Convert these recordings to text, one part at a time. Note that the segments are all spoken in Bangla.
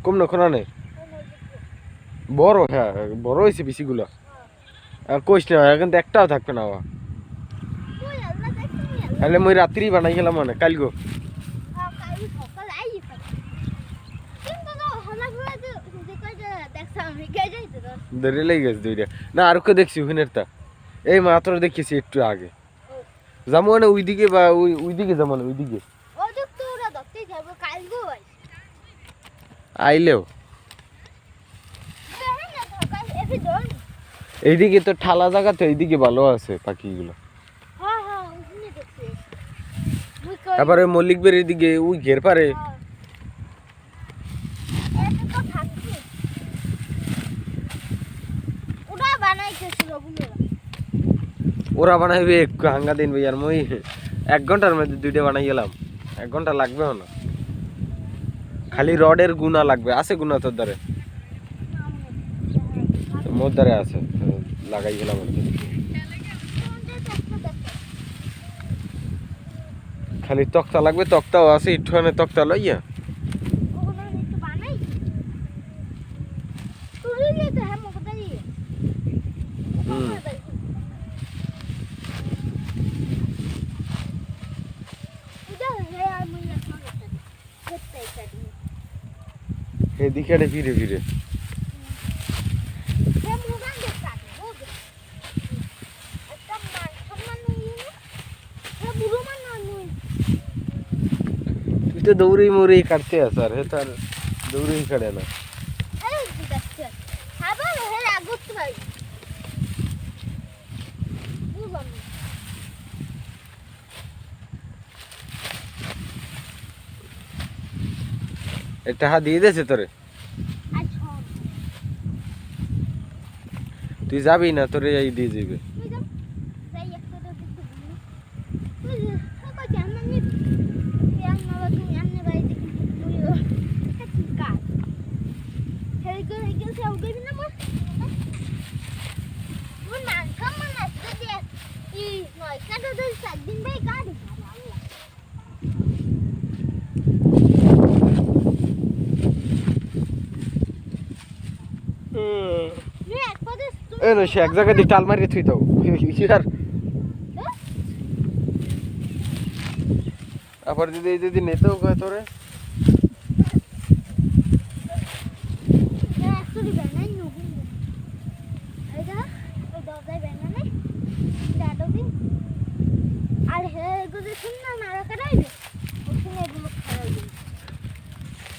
কম না খোনা নেই বড় হ্যাঁ বড় হয়েছে বেশিগুলো কইস না এখন তো একটাও থাকবে না তাহলে মই রাত্রি বানাই গেলাম মানে কাল গো ধরে লেগে গেছে দুইটা না আর কে দেখছি ওখানের তা এই মাত্র দেখেছি একটু আগে যাবো না ওইদিকে বা ওইদিকে যাবো না ওইদিকে আইলেও এইদিকে তো ঠালা জায়গা তো এইদিকে ভালো আছে পাখিগুলো তারপরে মল্লিক বের এদিকে ওই ঘের পারে ওরা বানাইবে হাঙ্গা দিন ভাই আর মই 1 ঘন্টার মধ্যে দুইটা বানাই গেলাম 1 ঘন্টা লাগবেও না খালি রডের গুণা লাগবে আছে গুণা তোর দ্বারে মোর দ্বারে আছে লাগাই গেলাম খালি তক্তা লাগবে তক্তাও আছে ইটখানে তক্তা লইয়া এদিকে ফিরে ফিরে তুই তো দৌড়েই মরেই কাটতে আস আর হে তো আর দৌড়েই কাটে না টাকা দিয়ে দিয়েছে তোরে তুই যাবি না তোরে এই দিয়ে যাবে সে এক জায়গায় দিয়ে টাল মারিয়ে থুই দাও আবার যদি নেতেও কয় তোরে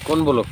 কোন বলক